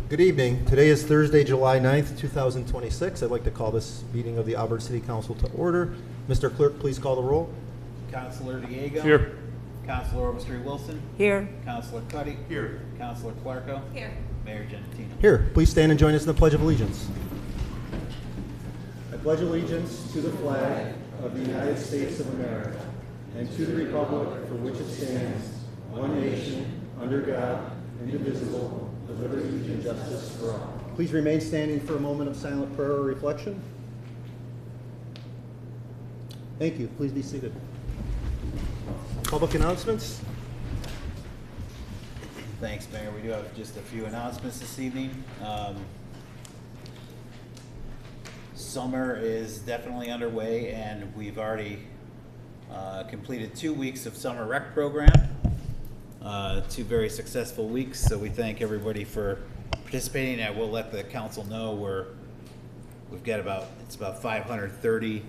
Good evening. Today is Thursday, July 9th, 2026. I'd like to call this meeting of the Auburn City Council to order. Mr. Clerk, please call the roll. Councilor Diego. Here. Councilor Overstreet Wilson. Here. Councilor Cuddy. Here. Councilor Clarko. Here. Mayor Genatino. Here, please stand and join us in the Pledge of Allegiance. I pledge allegiance to the flag of the United States of America and to the republic for which it stands, one nation, under God, indivisible, with liberty and justice for all. Please remain standing for a moment of silent prayer or reflection. Thank you. Please be seated. Public announcements. Thanks, Mayor. We do have just a few announcements this evening. Summer is definitely underway, and we've already completed 2 weeks of summer rec program. 2 very successful weeks, so we thank everybody for participating. And we'll let the council know we've got about 530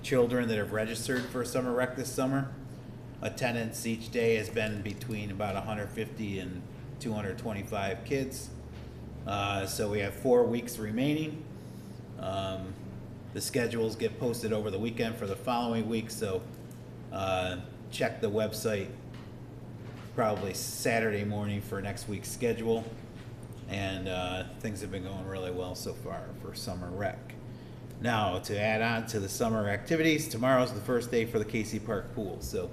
children that have registered for summer rec this summer. Attendance each day has been between about 150 and 225 kids. So we have 4 weeks remaining. The schedules get posted over the weekend for the following week, so check the website probably Saturday morning for next week's schedule. And things have been going really well so far for summer rec. Now, to add on to the summer activities, tomorrow's the first day for the KC Park pool. So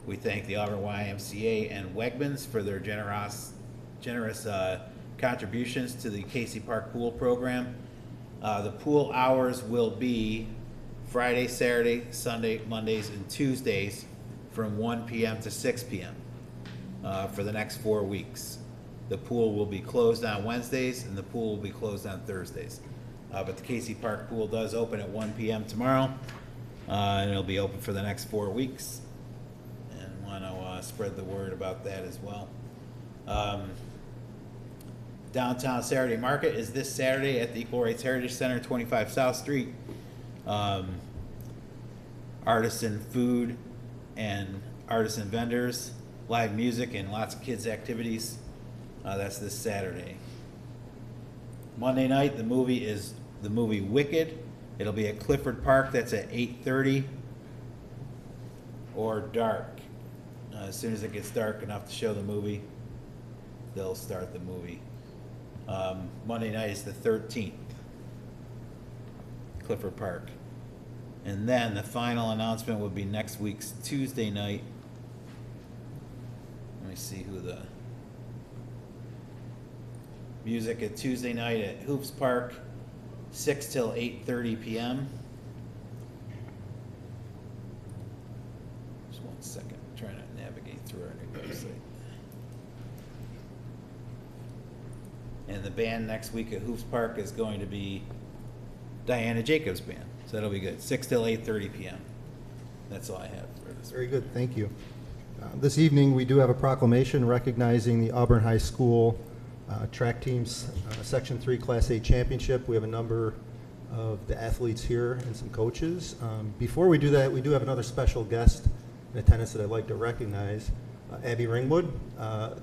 we thank the Auburn YMCA and Wegmans for their generous contributions to the KC Park pool program. The pool hours will be Friday, Saturday, Sunday, Mondays, and Tuesdays from 1 p.m. to 6 p.m. For the next 4 weeks. The pool will be closed on Wednesdays and the pool will be closed on Thursdays. But the KC Park pool does open at 1 p.m. tomorrow, and it'll be open for the next 4 weeks. And want to spread the word about that as well. Downtown Saturday Market is this Saturday at the Equal Rights Heritage Center, 25 South Street. Artisan food and artisan vendors, live music, and lots of kids' activities. That's this Saturday. Monday night, the movie is the movie Wicked. It'll be at Clifford Park. That's at 8:30 or dark. As soon as it gets dark enough to show the movie, they'll start the movie. Monday night is the 13th. Clifford Park. And then the final announcement would be next week's Tuesday night. Let me see who the music at Tuesday night at Hoops Park, 6 till 8:30 p.m. Just 1 second, I'm trying to navigate through our new website. And the band next week at Hoops Park is going to be Diana Jacobs' band, so that'll be good. 6 till 8:30 p.m. That's all I have for this. Very good. Thank you. This evening, we do have a proclamation recognizing the Auburn High School track team's Section 3 Class A championship. We have a number of the athletes here and some coaches. Before we do that, we do have another special guest in attendance that I'd like to recognize. Abby Ringwood,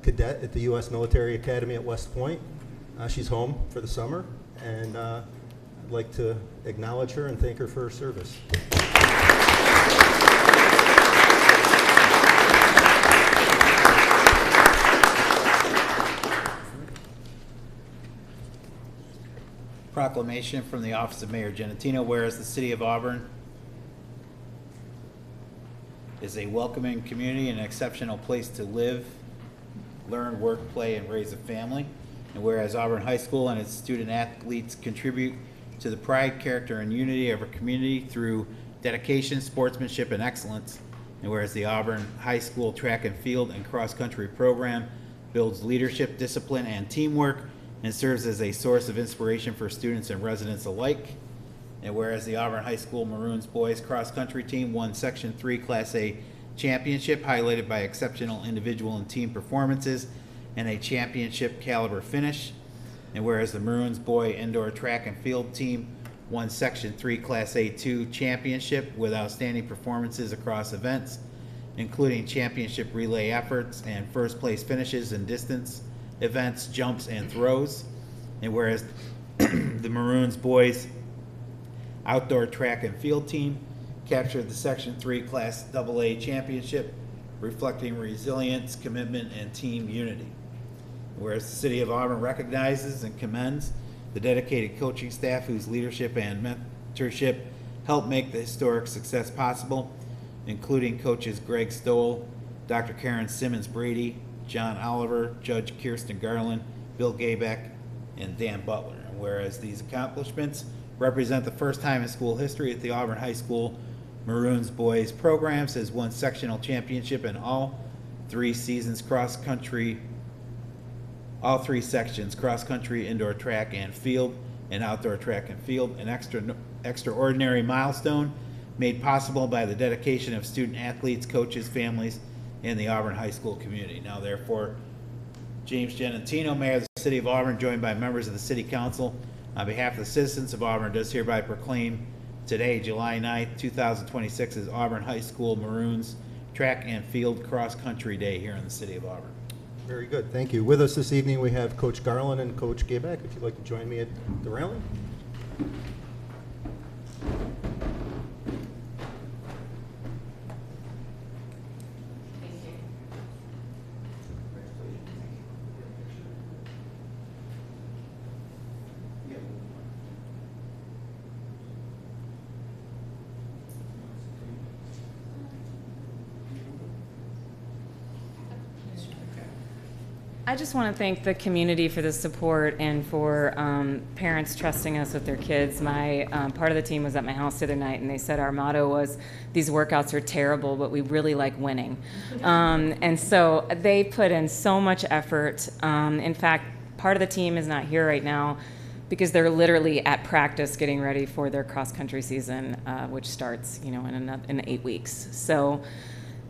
cadet at the U.S. Military Academy at West Point. She's home for the summer, and I'd like to acknowledge her and thank her for her service. Proclamation from the Office of Mayor Genatino, whereas the City of Auburn is a welcoming community and an exceptional place to live, learn, work, play, and raise a family. And whereas Auburn High School and its student athletes contribute to the pride, character, and unity of our community through dedication, sportsmanship, and excellence. And whereas the Auburn High School track and field and cross-country program builds leadership, discipline, and teamwork, and serves as a source of inspiration for students and residents alike. And whereas the Auburn High School Maroons boys cross-country team won Section 3 Class A championship, highlighted by exceptional individual and team performances and a championship caliber finish. And whereas the Maroons boy indoor track and field team won Section 3 Class A2 championship with outstanding performances across events. including championship relay efforts and first place finishes in distance events, jumps, and throws. And whereas the Maroons boys outdoor track and field team captured the Section 3 Class AA championship, reflecting resilience, commitment, and team unity. Whereas the City of Auburn recognizes and commends the dedicated coaching staff whose leadership and mentorship helped make the historic success possible, including coaches Greg Stoll, Dr. Karen Simmons-Brady, John Oliver, Judge Kirsten Garland, Bill Gaybeck, and Dan Butler. And whereas these accomplishments represent the first time in school history that the Auburn High School Maroons boys programs has won sectional championship in all three sections: cross country, indoor track and field, and outdoor track and field. An extraordinary milestone made possible by the dedication of student athletes, coaches, families, and the Auburn High School community. Now therefore, James Genentino, Mayor of the City of Auburn, joined by members of the City Council, on behalf of the citizens of Auburn, does hereby proclaim today, July 9th, 2026, as Auburn High School Maroons Track and Field Cross Country Day here in the City of Auburn. Very good, thank you. With us this evening, we have Coach Garland and Coach Gaybeck. If you'd like to join me at the railing. I just want to thank the community for the support and for parents trusting us with their kids. My part of the team was at my house the other night, and they said our motto was, "These workouts are terrible, but we really like winning." And so they put in so much effort. In fact, part of the team is not here right now because they're literally at practice getting ready for their cross-country season, which starts, in 8 weeks. So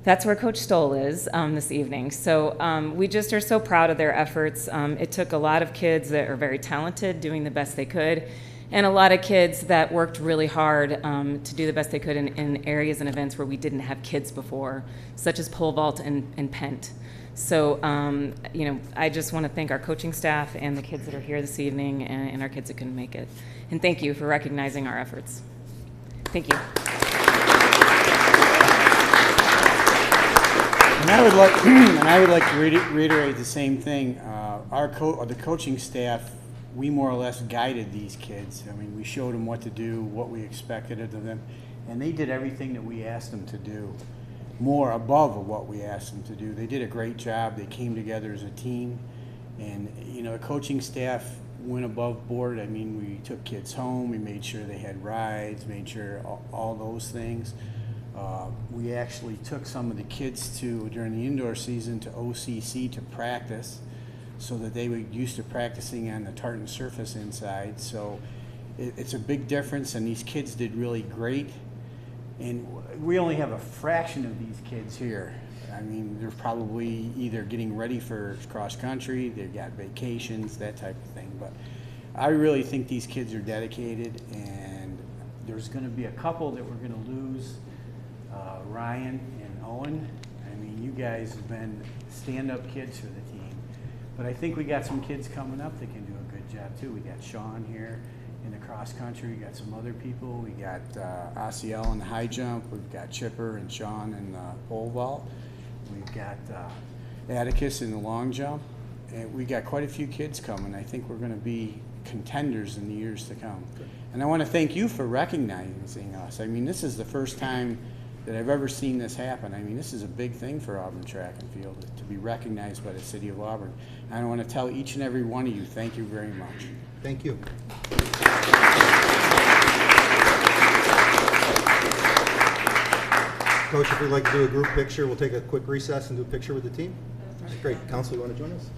that's where Coach Stoll is this evening. So we just are so proud of their efforts. It took a lot of kids that are very talented doing the best they could, and a lot of kids that worked really hard to do the best they could in areas and events where we didn't have kids before, such as pole vault and pent. So, I just want to thank our coaching staff and the kids that are here this evening and our kids that couldn't make it. And thank you for recognizing our efforts. Thank you. And I would like to reiterate the same thing. The coaching staff, we more or less guided these kids. I mean, we showed them what to do, what we expected of them, and they did everything that we asked them to do, more above of what we asked them to do. They did a great job. They came together as a team, and the coaching staff went above board. I mean, we took kids home. We made sure they had rides, made sure all those things. We actually took some of the kids during the indoor season to OCC to practice so that they were used to practicing on the tartan surface inside. So it's a big difference, and these kids did really great. And we only have a fraction of these kids here. I mean, they're probably either getting ready for cross country, they've got vacations, that type of thing. But I really think these kids are dedicated, and there's going to be a couple that we're going to lose. Ryan and Owen. I mean, you guys have been stand-up kids for the team. But I think we got some kids coming up that can do a good job too. We got Sean here in the cross country. We got some other people. We got Asiel in the high jump. We've got Chipper and Sean in the pole vault. We've got Atticus in the long jump. And we got quite a few kids coming. I think we're going to be contenders in the years to come. And I want to thank you for recognizing us. I mean, this is the first time that I've ever seen this happen. I mean, this is a big thing for Auburn Track and Field, to be recognized by the City of Auburn. And I want to tell each and every one of you, thank you very much. Thank you. Coach, if we'd like to do a group picture, we'll take a quick recess and do a picture with the team. All right, great. Council, you want to join us?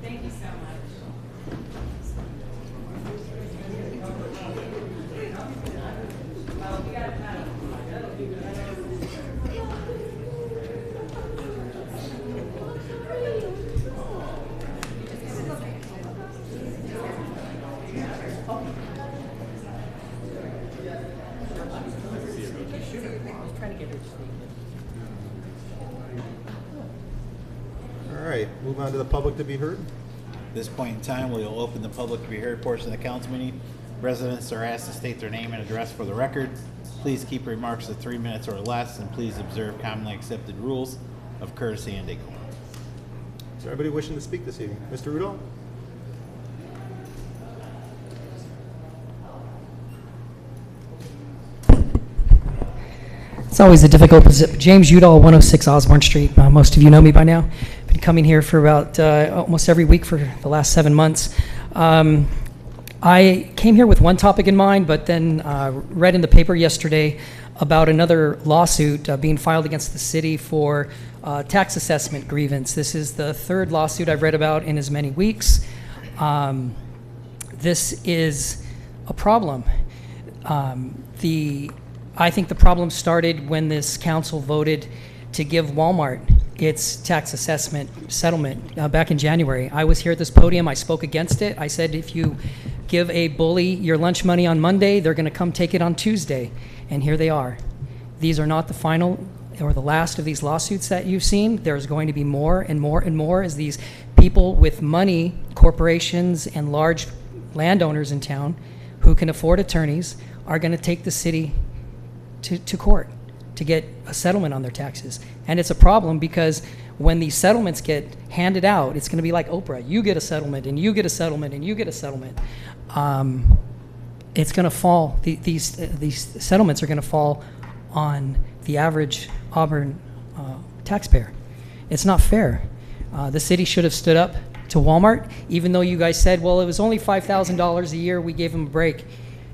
Thank you so much. All right, move on to the public to be heard. At this point in time, we will open the public to be heard portion of the council meeting. Residents are asked to state their name and address for the record. Please keep remarks to 3 minutes or less, and please observe commonly accepted rules of courtesy and decorum. Is there anybody wishing to speak this evening? Mr. Rudolph? It's always a difficult position. James Udall, 106 Osborne Street. Most of you know me by now. Been coming here for about almost every week for the last 7 months. I came here with one topic in mind, but then read in the paper yesterday about another lawsuit being filed against the city for tax assessment grievance. This is the third lawsuit I've read about in as many weeks. This is a problem. I think the problem started when this council voted to give Walmart its tax assessment settlement back in January. I was here at this podium. I spoke against it. I said, if you give a bully your lunch money on Monday, they're going to come take it on Tuesday. And here they are. These are not the final or the last of these lawsuits that you've seen. There's going to be more and more and more as these people with money, corporations and large landowners in town who can afford attorneys are going to take the city to court to get a settlement on their taxes. And it's a problem because when these settlements get handed out, it's going to be like Oprah. You get a settlement, and you get a settlement, and you get a settlement. It's going to fall. These settlements are going to fall on the average Auburn taxpayer. It's not fair. The city should have stood up to Walmart, even though you guys said, well, it was only $5,000 a year. We gave them a break.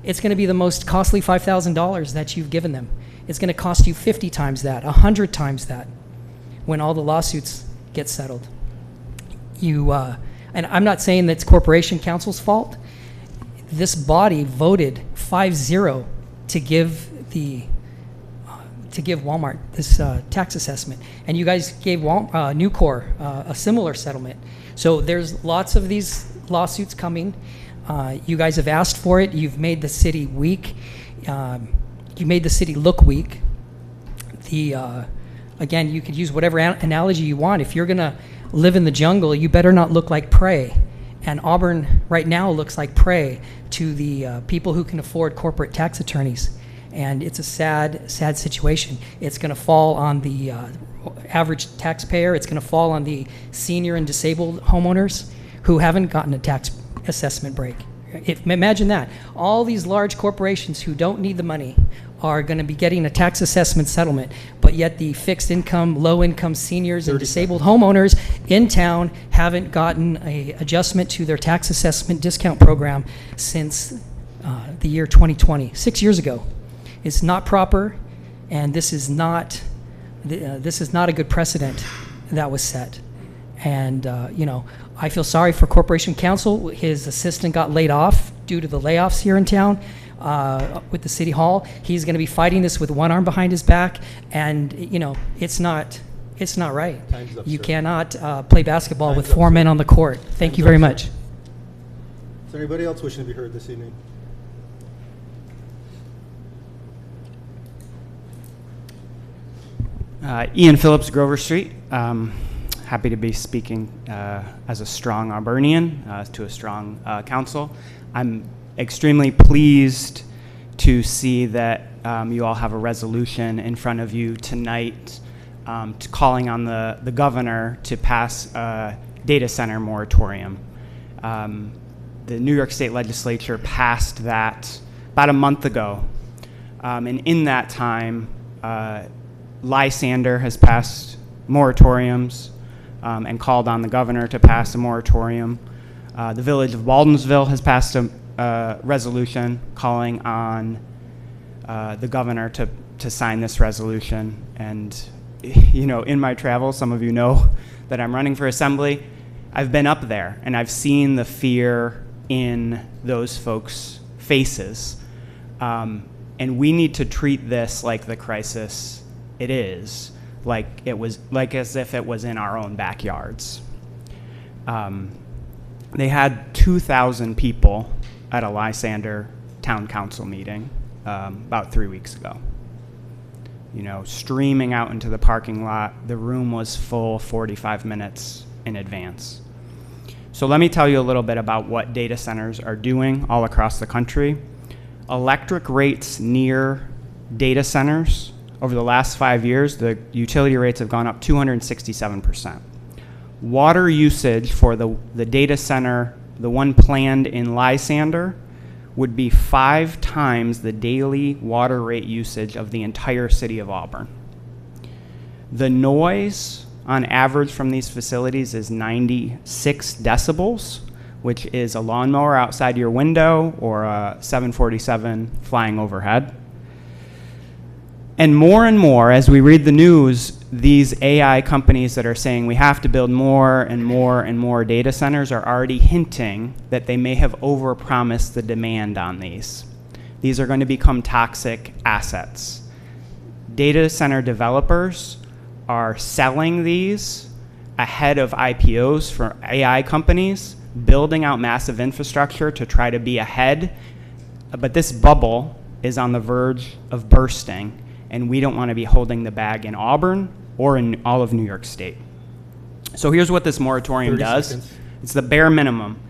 It's going to be the most costly $5,000 that you've given them. It's going to cost you 50 times that, 100 times that, when all the lawsuits get settled. And I'm not saying that's Corporation Council's fault. This body voted 5-0 to give Walmart this tax assessment, and you guys gave Nucor a similar settlement. So there's lots of these lawsuits coming. You guys have asked for it. You've made the city weak. You made the city look weak. Again, you could use whatever analogy you want. If you're going to live in the jungle, you better not look like prey. And Auburn right now looks like prey to the people who can afford corporate tax attorneys. And it's a sad, sad situation. It's going to fall on the average taxpayer. It's going to fall on the senior and disabled homeowners who haven't gotten a tax assessment break. Imagine that. All these large corporations who don't need the money are going to be getting a tax assessment settlement, but yet the fixed income, low income seniors and disabled homeowners in town haven't gotten an adjustment to their tax assessment discount program since the year 2020, 6 years ago. It's not proper, and this is not a good precedent that was set. And I feel sorry for Corporation Counsel. His assistant got laid off due to the layoffs here in town with the city hall. He's going to be fighting this with one arm behind his back, and it's not right. Time's up, You sir. cannot play basketball with Time's up, four sir. men on the court. Thank Time's you very up, sir. much. Is there anybody else wishing to be heard this evening? Ian Phillips, Grover Street. Happy to be speaking as a strong Auburnian to a strong council. I'm extremely pleased to see that you all have a resolution in front of you tonight calling on the governor to pass a data center moratorium. The New York State Legislature passed that about a month ago. And in that time, Lysander has passed moratoriums and called on the governor to pass a moratorium. The village of Baldensville has passed a resolution calling on the governor to sign this resolution. And, you know, in my travels, some of you know that I'm running for assembly. I've been up there and I've seen the fear in those folks' faces. And we need to treat this like the crisis it is, like as if it was in our own backyards. They had 2,000 people at a Lysander town council meeting about 3 weeks ago. You know, streaming out into the parking lot. The room was full 45 minutes in advance. So let me tell you a little bit about what data centers are doing all across the country. Electric rates near data centers, over the last 5 years, the utility rates have gone up 267%. Water usage for the data center, the one planned in Lysander, would be 5 times the daily water rate usage of the entire city of Auburn. The noise on average from these facilities is 96 decibels, which is a lawnmower outside your window or a 747 flying overhead. And more, as we read the news, these AI companies that are saying we have to build more and more and more data centers are already hinting that they may have overpromised the demand on these. These are going to become toxic assets. Data center developers are selling these ahead of IPOs for AI companies, building out massive infrastructure to try to be ahead. But this bubble is on the verge of bursting, and we don't want to be holding the bag in Auburn or in all of New York State. So here's what this moratorium 30 does. seconds. It's the bare minimum.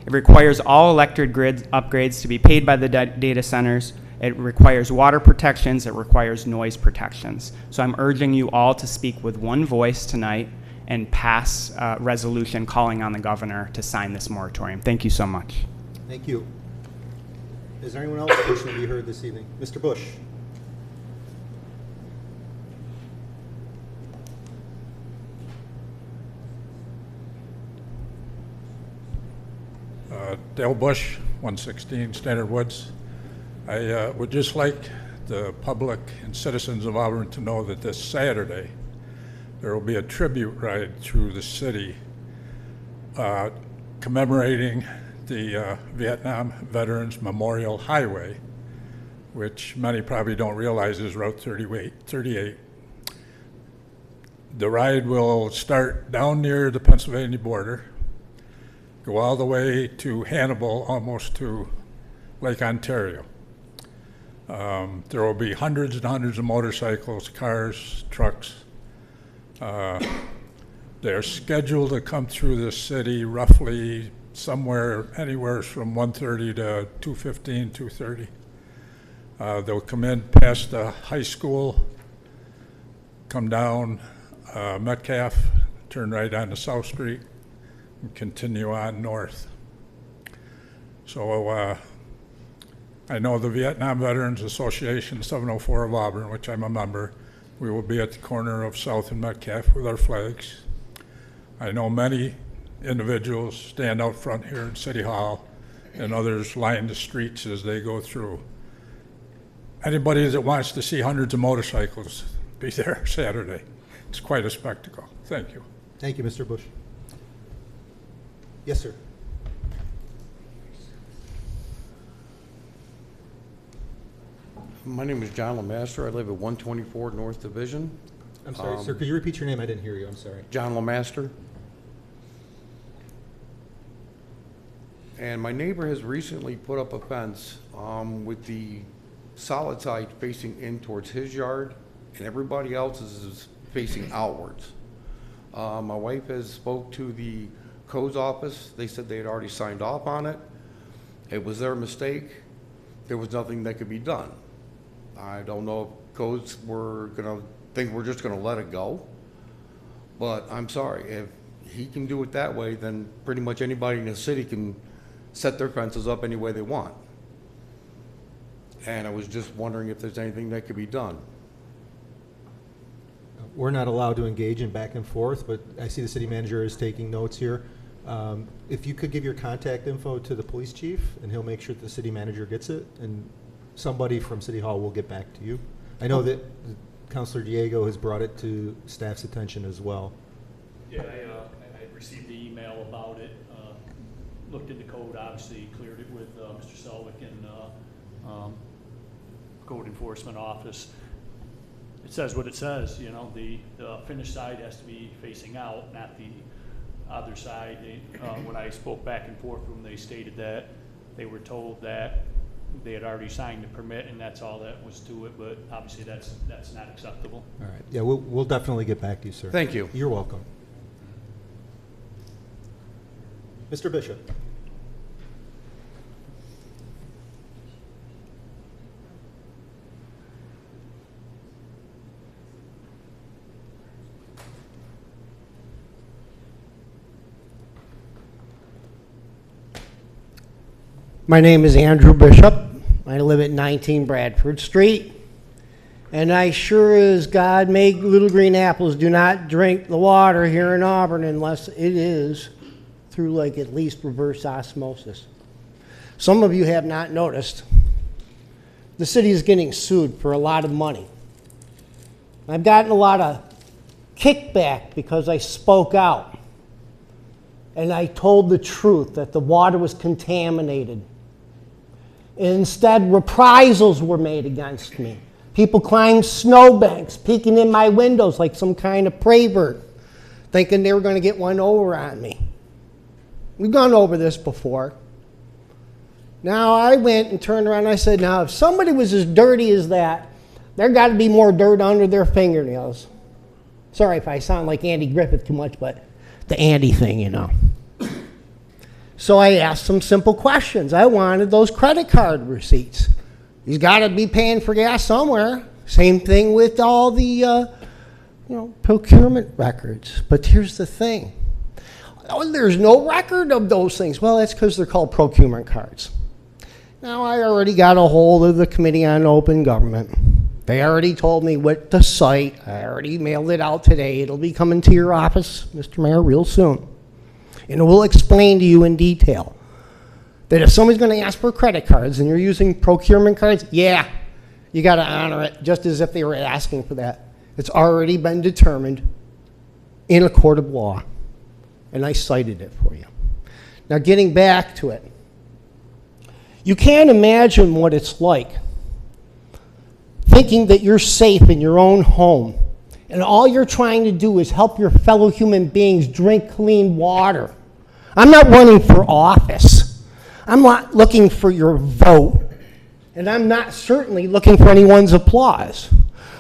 It requires all electric grid upgrades to be paid by the data centers. It requires water protections. It requires noise protections. So I'm urging you all to speak with one voice tonight and pass a resolution calling on the governor to sign this moratorium. Thank you so much. Thank you. Is there anyone else wishing to be heard this evening? Mr. Bush. Dale Bush, 116 Standard Woods. I would just like the public and citizens of Auburn to know that this Saturday there will be a tribute ride through the city commemorating the Vietnam Veterans Memorial Highway, which many probably don't realize is Route 38. The ride will start down near the Pennsylvania border, go all the way to Hannibal, almost to Lake Ontario. There will be hundreds and hundreds of motorcycles, cars, trucks. They're scheduled to come through the city roughly anywhere from 1:30 to 2:15, 2:30. They'll come in past the high school, come down Metcalf, turn right onto South Street, and continue on north. So I know the Vietnam Veterans Association 704 of Auburn, which I'm a member, we will be at the corner of South and Metcalf with our flags. I know many individuals stand out front here in City Hall and others line the streets as they go through. Anybody that wants to see hundreds of motorcycles, be there Saturday. It's quite a spectacle. Thank you. Thank you, Mr. Bush. Yes, sir. My name is John Lemaster. I live at 124 North Division. I'm sorry, sir. Could you repeat your name? I didn't hear you. I'm sorry. John Lemaster. And my neighbor has recently put up a fence with the solid side facing in towards his yard, and everybody else's is facing outwards. My wife has spoke to the codes office. They said they had already signed off on it. It was their mistake. There was nothing that could be done. I don't know if codes were gonna think we're just gonna let it go. But I'm sorry, if he can do it that way, then pretty much anybody in the city can set their fences up any way they want. And I was just wondering if there's anything that could be done. We're not allowed to engage in back and forth, but I see the city manager is taking notes here. If you could give your contact info to the police chief, and he'll make sure that the city manager gets it, and somebody from City Hall will get back to you. I know that Councilor Diego has brought it to staff's attention as well. Yeah, I received the email about it, looked into code, obviously cleared it with Mr. Selvick and Code Enforcement Office. It says what it says, you know, the finished side has to be facing out, not the other side. When I spoke back and forth with them, they stated that they were told that they had already signed the permit and that's all that was to it, but obviously that's not acceptable. All right. Yeah, we'll definitely get back to you, sir. Thank you. You're welcome. Mr. Bishop. My name is Andrew Bishop. I live at 19 Bradford Street. And I sure as God make little green apples do not drink the water here in Auburn unless it is through like at least reverse osmosis. Some of you have not noticed. The city is getting sued for a lot of money. I've gotten a lot of kickback because I spoke out. And I told the truth that the water was contaminated. Instead, reprisals were made against me. People climbed snowbanks, peeking in my windows like some kind of prey bird, thinking they were going to get one over on me. We've gone over this before. Now, I went and turned around and I said, now, if somebody was as dirty as that, there got to be more dirt under their fingernails. Sorry if I sound like Andy Griffith too much, but the Andy thing, you know. So I asked some simple questions. I wanted those credit card receipts. He's got to be paying for gas somewhere. Same thing with all the, procurement records. But here's the thing. Oh, there's no record of those things. Well, that's because they're called procurement cards. Now, I already got a hold of the Committee on Open Government. They already told me what to cite. I already mailed it out today. It'll be coming to your office, Mr. Mayor, real soon. And it will explain to you in detail that if somebody's going to ask for credit cards and you're using procurement cards, yeah, you got to honor it just as if they were asking for that. It's already been determined in a court of law. And I cited it for you. Now, getting back to it, you can't imagine what it's like thinking that you're safe in your own home and all you're trying to do is help your fellow human beings drink clean water. I'm not running for office. I'm not looking for your vote. And I'm not certainly looking for anyone's applause.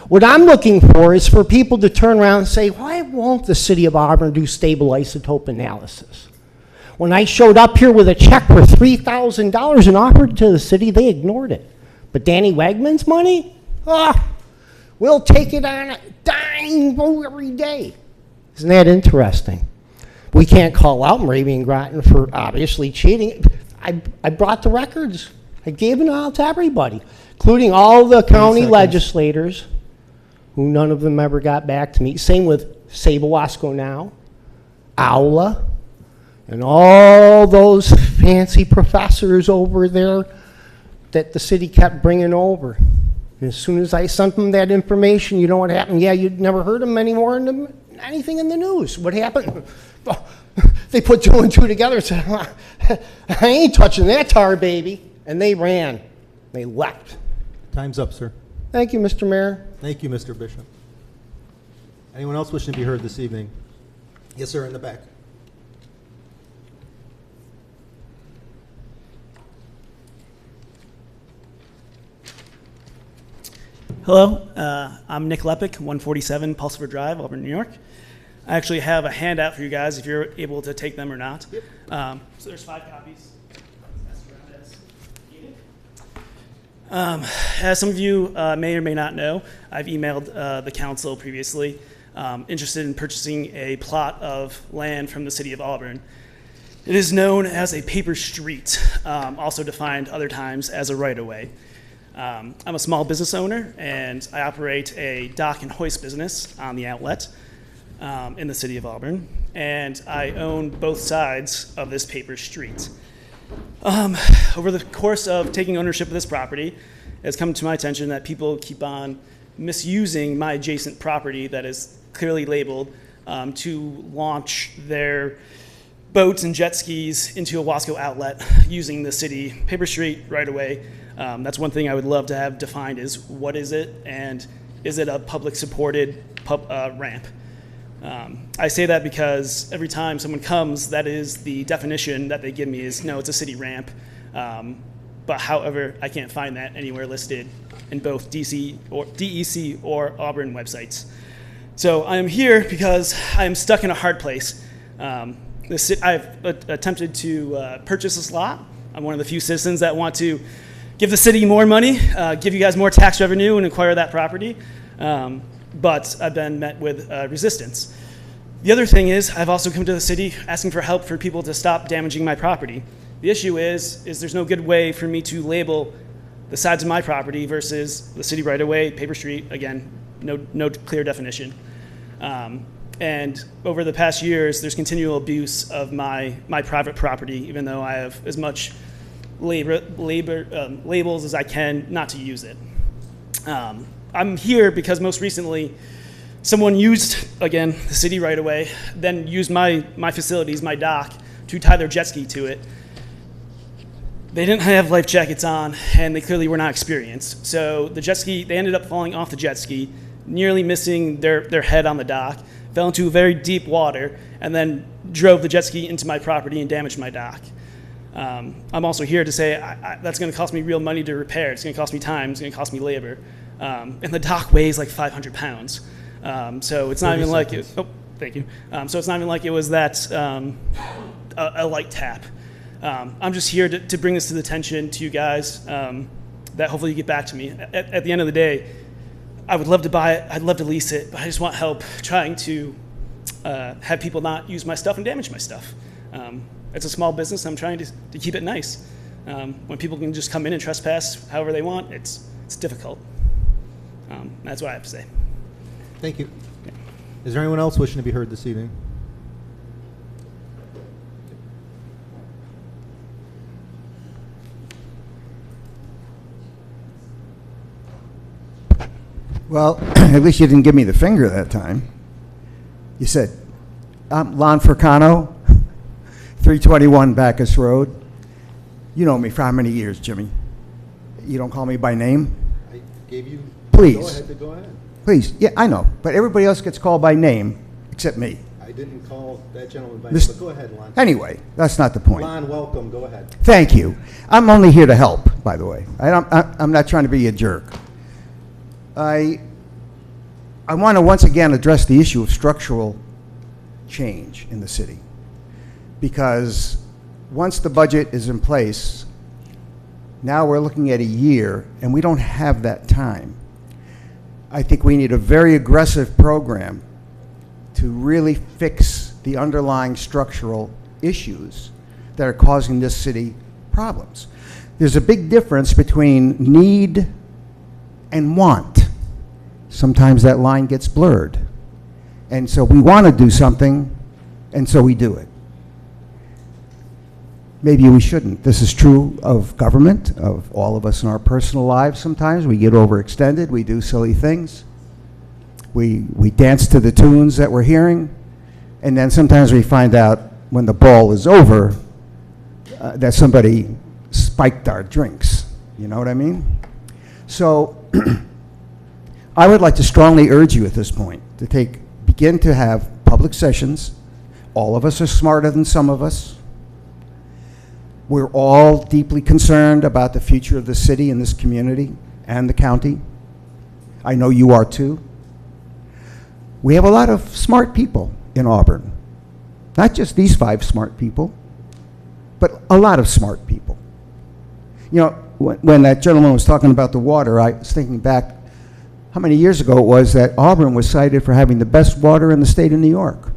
What I'm looking for is for people to turn around and say, why won't the city of Auburn do stable isotope analysis? When I showed up here with a check for $3,000 and offered it to the city, they ignored it. But Danny Wegman's money? We'll take it on a dime every day. Isn't that interesting? We can't call out Moravian Groton for obviously cheating. I brought the records. I gave them out to everybody, including all the county legislators, who none of them ever got back to me. Same with Sable-Wasco now, Aula, and all those fancy professors over there that the city kept bringing over. And as soon as I sent them that information, you know what happened? Yeah, you'd never heard them anymore in anything in the news. What happened? They put two and two together and said, I ain't touching that tar baby. And they ran. They left. Time's up, sir. Thank you, Mr. Mayor. Thank you, Mr. Bishop. Anyone else wishing to be heard this evening? Yes, sir, in the back. Hello, I'm Nick Lepick, 147 Pulsifer Drive, Auburn, New York. I actually have a handout for you guys if you're able to take them or not. So there's 5 copies. As some of you may or may not know, I've emailed the council previously interested in purchasing a plot of land from the city of Auburn. It is known as a paper street, also defined other times as a right-of-way. I'm a small business owner, and I operate a dock and hoist business on the outlet in the city of Auburn, and I own both sides of this paper street. Over the course of taking ownership of this property, it's come to my attention that people keep on misusing my adjacent property that is clearly labeled to launch their boats and jet skis into a Wasco outlet using the city paper street right away. That's one thing I would love to have defined is what is it, and is it a public supported ramp? I say that because every time someone comes, that is the definition that they give me is, no, it's a city ramp. But however, I can't find that anywhere listed in both DEC or Auburn websites. So I am here because I am stuck in a hard place. I've attempted to purchase this lot. I'm one of the few citizens that want to give the city more money, give you guys more tax revenue and acquire that property. But I've been met with resistance. The other thing is I've also come to the city asking for help for people to stop damaging my property. The issue is there's no good way for me to label the sides of my property versus the city right-of-way, paper street. Again, no clear definition. And over the past years, there's continual abuse of my private property, even though I have as much labels as I can not to use it. I'm here because most recently, someone used, again, the city right away, then used my facilities, my dock, to tie their jet ski to it. They didn't have life jackets on, and they clearly were not experienced. So the jet ski, they ended up falling off the jet ski, nearly missing their head on the dock, fell into very deep water, and then drove the jet ski into my property and damaged my dock. I'm also here to say that's going to cost me real money to repair. It's going to cost me time. It's going to cost me labor. And the dock weighs like 500 pounds. So it's not even like it. Oh, thank you. So it's not even like it was that a light tap. I'm just here to bring this to the attention to you guys. That hopefully you get back to me. At the end of the day, I would love to buy it. I'd love to lease it, but I just want help trying to have people not use my stuff and damage my stuff. It's a small business. I'm trying to keep it nice. When people can just come in and trespass however they want, it's difficult. That's what I have to say. Thank you. Is there anyone else wishing to be heard this evening? Well, at least you didn't give me the finger that time. You said, I'm Lon Furcano, 321 Bacchus Road. You know me for how many years, Jimmy? You don't call me by name? I gave you. Please. Go ahead. Please. Yeah, I know. But everybody else gets called by name except me. I didn't call that gentleman by name, but go ahead, Lon. Anyway, that's not the point. Lon, welcome. Go ahead. Thank you. I'm only here to help, by the way. I'm not trying to be a jerk. I want to once again address the issue of structural change in the city. Because once the budget is in place, now we're looking at a year, and we don't have that time. I think we need a very aggressive program to really fix the underlying structural issues that are causing this city problems. There's a big difference between need and want. Sometimes that line gets blurred. And so we want to do something, and so we do it. Maybe we shouldn't. This is true of government, of all of us in our personal lives sometimes. We get overextended, we do silly things. We dance to the tunes that we're hearing, and then sometimes we find out when the ball is over that somebody spiked our drinks. You know what I mean? So I would like to strongly urge you at this point to begin to have public sessions. All of us are smarter than some of us. We're all deeply concerned about the future of the city and this community and the county. I know you are too. We have a lot of smart people in Auburn. Not just these 5 smart people, but a lot of smart people. You know, when that gentleman was talking about the water, I was thinking back how many years ago it was that Auburn was cited for having the best water in the state of New York.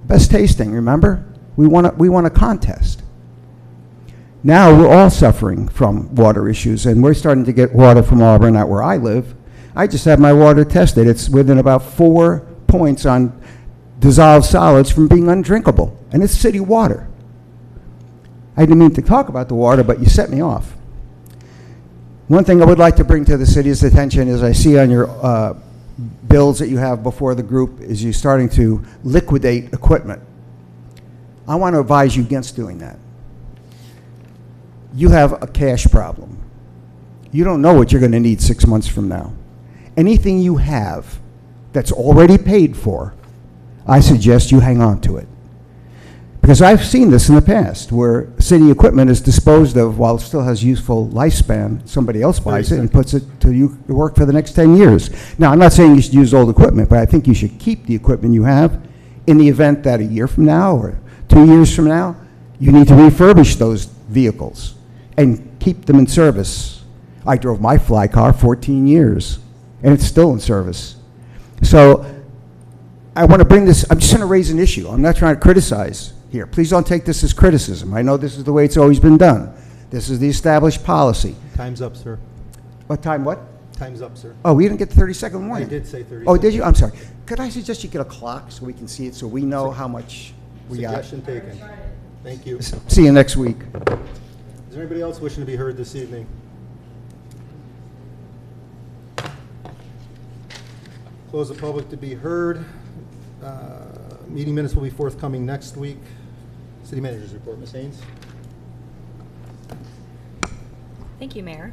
Best tasting, remember? We won a contest. Now we're all suffering from water issues, and we're starting to get water from Auburn, out where I live. I just had my water tested. It's within about 4 points on dissolved solids from being undrinkable, and it's city water. I didn't mean to talk about the water, but you set me off. One thing I would like to bring to the city's attention is I see on your bills that you have before the group is you starting to liquidate equipment. I want to advise you against doing that. You have a cash problem. You don't know what you're going to need 6 months from now. Anything you have that's already paid for, I suggest you hang on to it. Because I've seen this in the past, where city equipment is disposed of while it still has useful lifespan. Somebody else buys it and puts it to work for the next 10 years. Now, I'm not saying you should use old equipment, but I think you should keep the equipment you have in the event that a year from now or 2 years from now, you need to refurbish those vehicles and keep them in service. I drove my fly car 14 years, and it's still in service. So I want to bring this, I'm just going to raise an issue. I'm not trying to criticize here. Please don't take this as criticism. I know this is the way it's always been done. This is the established policy. Time's up, sir. What time, what? Time's up, sir. Oh, we didn't get the 30-second warning. I did say 30 Oh, did seconds. you? I'm sorry. Could I suggest you get a clock so we can see it, so we know how much we got? Suggestion taken. Thank you. See you next week. Is there anybody else wishing to be heard this evening? Close the public to be heard. Meeting minutes will be forthcoming next week. City Manager's report, Ms. Haynes. Thank you, Mayor.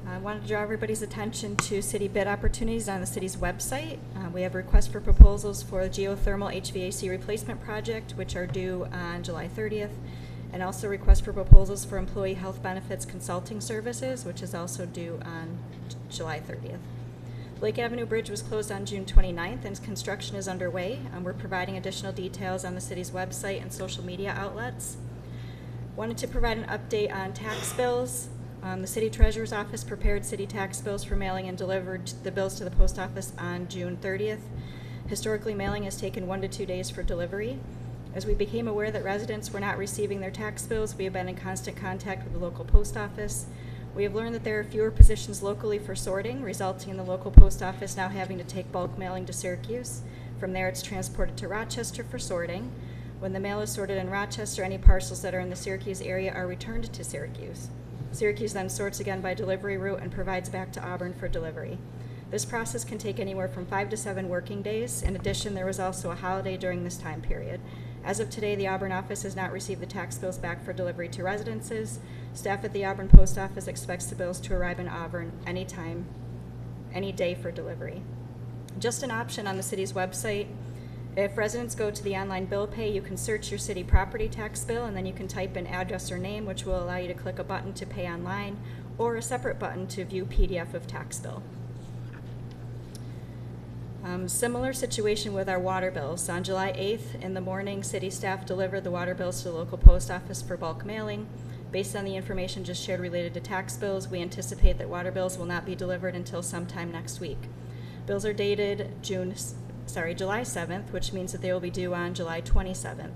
I wanted to draw everybody's attention to city bid opportunities on the city's website. We have requests for proposals for the geothermal HVAC replacement project, which are due on July 30th, and also requests for proposals for employee health benefits consulting services, which is also due on July 30th. Lake Avenue Bridge was closed on June 29th, and construction is underway. We're providing additional details on the city's website and social media outlets. Wanted to provide an update on tax bills. The City Treasurer's Office prepared city tax bills for mailing and delivered the bills to the post office on June 30th. Historically, mailing has taken 1 to 2 days for delivery. As we became aware that residents were not receiving their tax bills, we have been in constant contact with the local post office. We have learned that there are fewer positions locally for sorting, resulting in the local post office now having to take bulk mailing to Syracuse. From there, it's transported to Rochester for sorting. When the mail is sorted in Rochester, any parcels that are in the Syracuse area are returned to Syracuse. Syracuse then sorts again by delivery route and provides back to Auburn for delivery. This process can take anywhere from 5 to 7 working days. In addition, there was also a holiday during this time period. As of today, the Auburn office has not received the tax bills back for delivery to residences. Staff at the Auburn Post Office expects the bills to arrive in Auburn anytime, any day for delivery. Just an option on the city's website. If residents go to the online bill pay, you can search your city property tax bill, and then you can type in address or name, which will allow you to click a button to pay online, or a separate button to view PDF of tax bill. Similar situation with our water bills. On July 8th in the morning, city staff delivered the water bills to the local post office for bulk mailing. Based on the information just shared related to tax bills, we anticipate that water bills will not be delivered until sometime next week. Bills are dated July 7th, which means that they will be due on July 27th.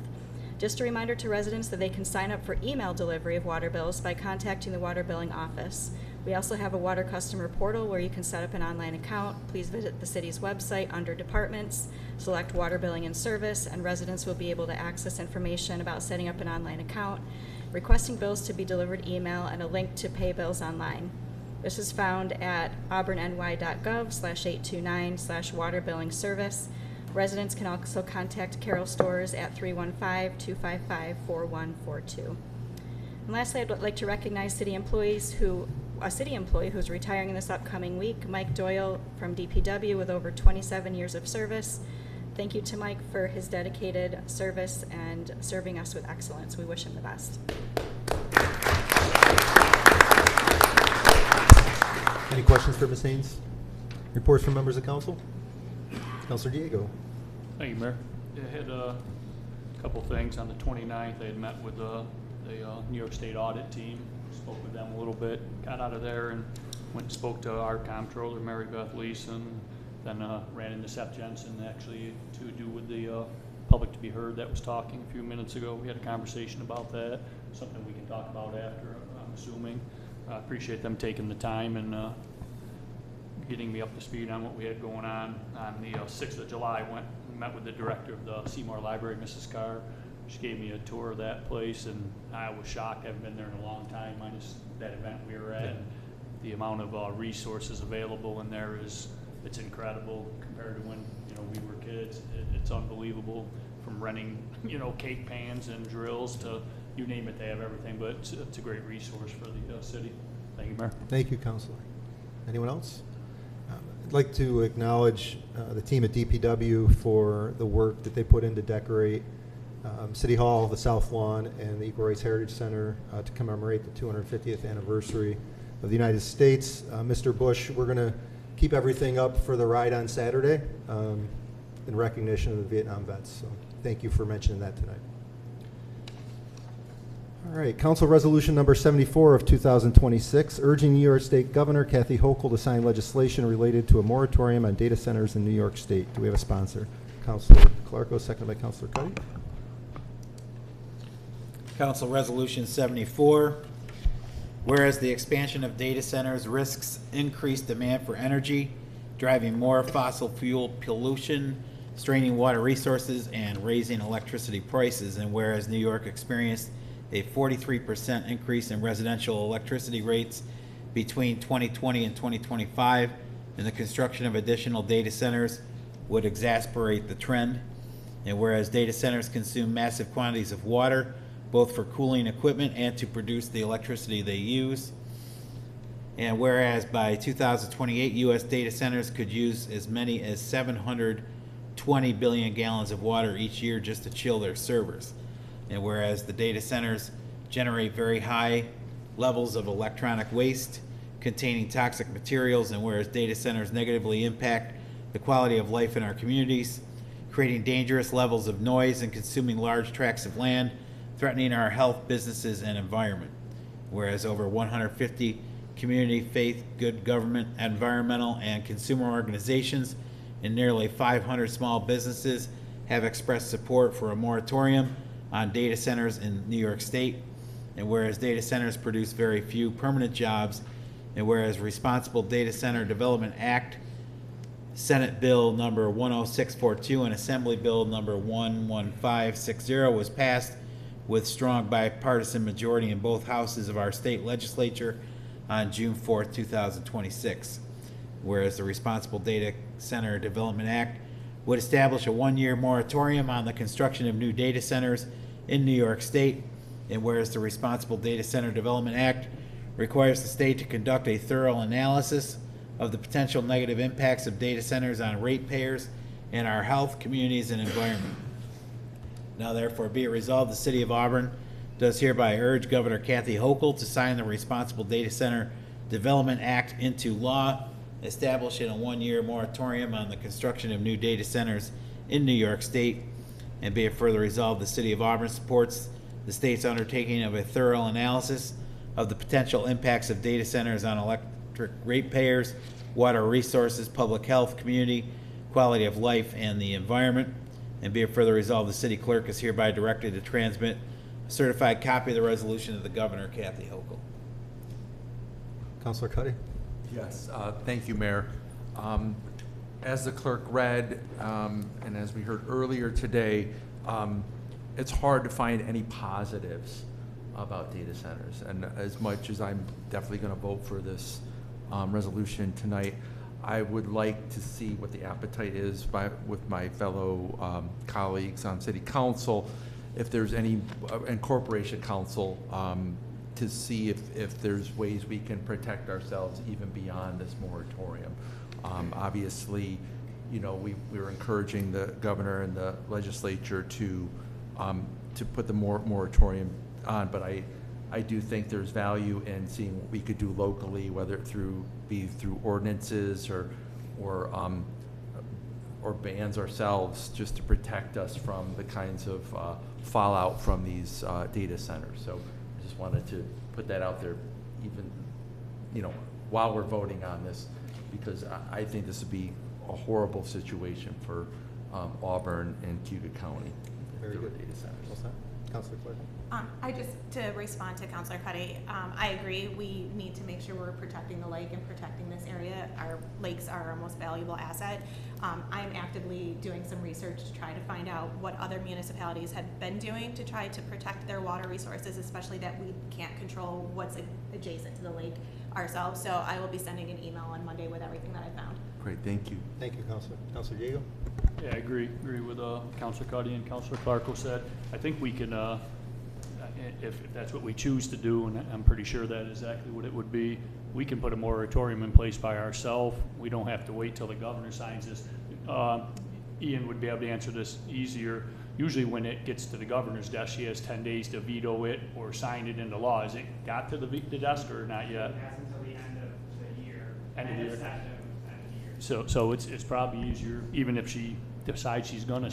Just a reminder to residents that they can sign up for email delivery of water bills by contacting the water billing office. We also have a water customer portal where you can set up an online account. Please visit the city's website under departments, select water billing and service, and residents will be able to access information about setting up an online account, requesting bills to be delivered email, and a link to pay bills online. This is found at auburnny.gov/829/water-billing-service. Residents can also contact Carroll Stores at 315-255-4142. And lastly, I'd like to recognize a city employee who's retiring this upcoming week, Mike Doyle from DPW with over 27 years of service. Thank you to Mike for his dedicated service and serving us with excellence. We wish him the best. Any questions for Ms. Haynes? Reports from members of council? Councilor Diego. Thank you, Mayor. Yeah, I had a couple things. On the 29th, I had met with the New York State audit team, spoke with them a little bit, got out of there and went and spoke to our comptroller, Mary Beth Leeson, then ran into Seth Jensen, actually, to do with the public to be heard that was talking a few minutes ago. We had a conversation about that, something we can talk about after, I'm assuming. I appreciate them taking the time and getting me up to speed on what we had going on. On the 6th of July, I went and met with the director of the Seymour Library, Mrs. Carr. She gave me a tour of that place, and I was shocked. I haven't been there in a long time, minus that event we were at. And the amount of resources available in there it's incredible compared to when we were kids. It's unbelievable, from renting cake pans and drills to you name it. They have everything, but it's a great resource for the city. Thank you, Mayor. Thank you, Councilor. Anyone else? I'd like to acknowledge the team at DPW for the work that they put in to decorate City Hall, the South Lawn, and the Equal Rights Heritage Center to commemorate the 250th anniversary of the United States. Mr. Bush, we're going to keep everything up for the ride on Saturday in recognition of the Vietnam vets. So thank you for mentioning that tonight. All right, Council Resolution number 74 of 2026, urging New York State Governor Kathy Hochul to sign legislation related to a moratorium on data centers in New York State. Do we have a sponsor? Councilor Clarko, seconded by Councilor Cuddy. Council Resolution 74, whereas the expansion of data centers risks increased demand for energy, driving more fossil fuel pollution, straining water resources, and raising electricity prices, and whereas New York experienced a 43% increase in residential electricity rates between 2020 and 2025, and the construction of additional data centers would exacerbate the trend, and whereas data centers consume massive quantities of water, both for cooling equipment and to produce the electricity they use. And whereas by 2028, U.S. data centers could use as many as 720 billion gallons of water each year just to chill their servers. And whereas the data centers generate very high levels of electronic waste containing toxic materials, and whereas data centers negatively impact the quality of life in our communities, creating dangerous levels of noise and consuming large tracts of land, threatening our health, businesses, and environment. Whereas over 150 community, faith, good government, environmental, and consumer organizations and nearly 500 small businesses have expressed support for a moratorium on data centers in New York State. And whereas data centers produce very few permanent jobs, and whereas Responsible Data Center Development Act, Senate Bill number 10642 and Assembly Bill number 11560 was passed with strong bipartisan majority in both houses of our state legislature on June 4th, 2026. Whereas the Responsible Data Center Development Act would establish a one-year moratorium on the construction of new data centers in New York State, and whereas the Responsible Data Center Development Act requires the state to conduct a thorough analysis of the potential negative impacts of data centers on ratepayers and our health, communities, and environment. Now therefore be it resolved, the City of Auburn does hereby urge Governor Kathy Hochul to sign the Responsible Data Center Development Act into law, establishing a one-year moratorium on the construction of new data centers in New York State. And be it further resolved, the City of Auburn supports the state's undertaking of a thorough analysis of the potential impacts of data centers on electric ratepayers, water resources, public health, community, quality of life, and the environment. And be it further resolved, the city clerk is hereby directed to transmit a certified copy of the resolution to the Governor, Kathy Hochul. Councilor Cuddy. Yes, thank you, Mayor. As the clerk read, and as we heard earlier today, it's hard to find any positives about data centers. And as much as I'm definitely going to vote for this resolution tonight, I would like to see what the appetite is with my fellow colleagues on City Council, if there's any, and Corporation Council, to see if there's ways we can protect ourselves even beyond this moratorium. Obviously, you know, we're encouraging the governor and the legislature to put the moratorium on, but I do think there's value in seeing what we could do locally, whether it be through ordinances or or bans ourselves just to protect us from the kinds of fallout from these data centers. So I just wanted to put that out there, even, you know, while we're voting on this, because I think this would be a horrible situation for Auburn and Cuyahoga County. Very if there were good. data centers. What's that? Councilor Clark? I just, to respond to Councilor Cuddy, I agree, we need to make sure we're protecting the lake and protecting this area. Our lakes are our most valuable asset. I'm actively doing some research to try to find out what other municipalities have been doing to try to protect their water resources, especially that we can't control what's adjacent to the lake ourselves. So I will be sending an email on Monday with everything that I found. Great, thank you. Thank you, Councilor. Councilor Diego? Yeah, I agree with Councilor Cuddy and Councilor Clarko said. I think we can, if that's what we choose to do, and I'm pretty sure that is exactly what it would be, we can put a moratorium in place by ourselves. We don't have to wait till the governor signs this. Ian would be able to answer this easier. Usually when it gets to the governor's desk, she has 10 days to veto it or sign it into law. Has it got to the desk or not yet? It has until the end of the year. End of the year. End of the year. So it's probably easier, even if she decides she's gonna,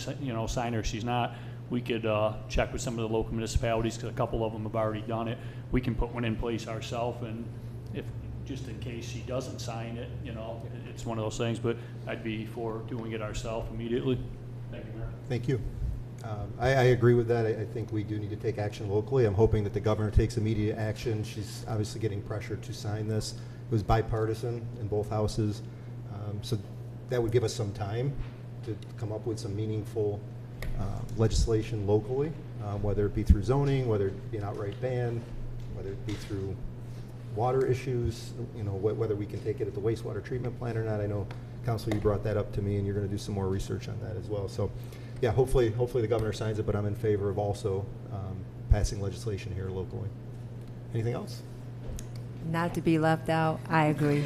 sign or she's not, we could check with some of the local municipalities, because a couple of them have already done it. We can put one in place ourselves, and if, just in case she doesn't sign it, it's one of those things, but I'd be for doing it ourselves immediately. Thank you, Mayor. Thank you. I agree with that. I think we do need to take action locally. I'm hoping that the governor takes immediate action. She's obviously getting pressure to sign this. It was bipartisan in both houses. So that would give us some time to come up with some meaningful legislation locally, whether it be through zoning, whether it be an outright ban, whether it be through water issues, whether we can take it at the wastewater treatment plant or not. I know, Councilor, you brought that up to me, and you're going to do some more research on that as well. So, yeah, hopefully the governor signs it, but I'm in favor of also passing legislation here locally. Anything else? Not to be left out, I agree.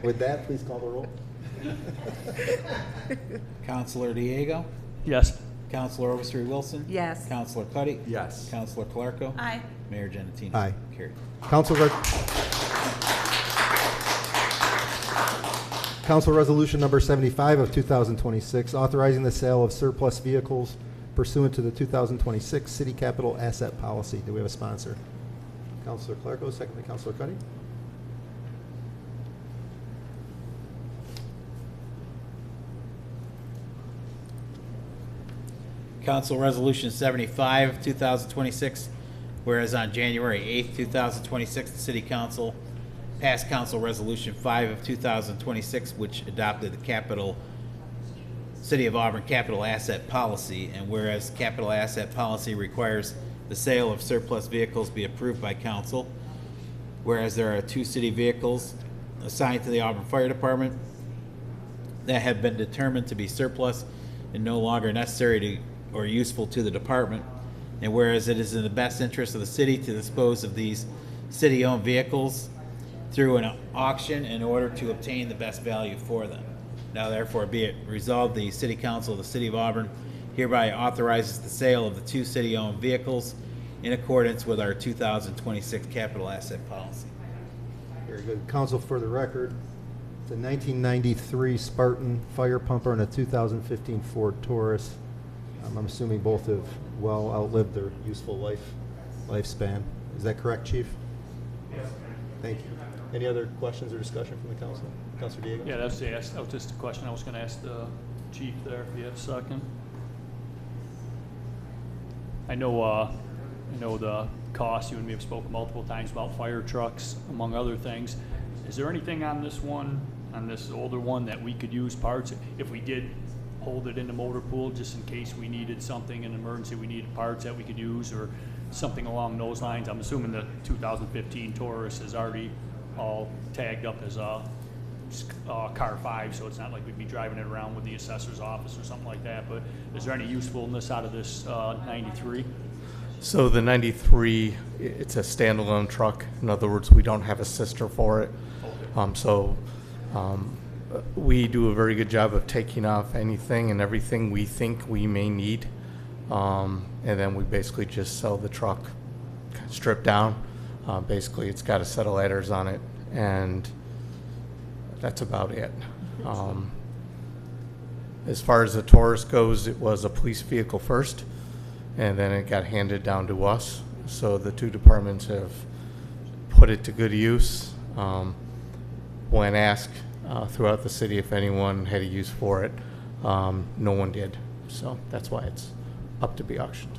With that, please call the roll. Councilor Diego? Yes. Councilor Overstreet Wilson? Yes. Councilor Cuddy? Yes. Councilor Clarko? Aye. Mayor Genatino? Aye. Carried. Council Resolution Number 75 of 2026, authorizing the sale of surplus vehicles pursuant to the 2026 City Capital Asset Policy. Do we have a sponsor? Councilor Clarko, second by Councilor Cuddy. Council Resolution 75, 2026, whereas on January 8th, 2026, the City Council passed Council Resolution 5 of 2026, which adopted the City of Auburn Capital Asset Policy, and whereas Capital Asset Policy requires the sale of surplus vehicles be approved by Council, whereas there are 2 city vehicles assigned to the Auburn Fire Department that have been determined to be surplus and no longer necessary to or useful to the department, and whereas it is in the best interest of the city to dispose of these city-owned vehicles through an auction in order to obtain the best value for them. Now therefore be it resolved, the City Council of the City of Auburn hereby authorizes the sale of the 2 city-owned vehicles in accordance with our 2026 capital asset policy. Very good. Council, for the record, it's a 1993 Spartan fire pumper and a 2015 Ford Taurus. I'm assuming both have well outlived their useful lifespan. Is that correct, Chief? Yes. Thank you. Any other questions or discussion from the council? Councilor Diego? Yeah, that was just a question I was going to ask the chief there, if you have a second. I know the cost, you and me have spoken multiple times about fire trucks, among other things. Is there anything on this one, on this older one, that we could use parts, if we did hold it in the motor pool, just in case we needed something in an emergency, we needed parts that we could use, or something along those lines? I'm assuming the 2015 Taurus is already all tagged up as a car 5, so it's not like we'd be driving it around with the assessor's office or something like that, but is there any usefulness out of this 93? So the 93, it's a standalone truck. In other words, we don't have a sister for it. Okay. We do a very good job of taking off anything and everything we think we may need. And then we basically just sell the truck stripped down. Basically, it's got a set of ladders on it, and that's about it. As far as the Taurus goes, it was a police vehicle first, and then it got handed down to us. So the two departments have put it to good use. When asked throughout the city if anyone had a use for it, no one did. So that's why it's up to be auctioned.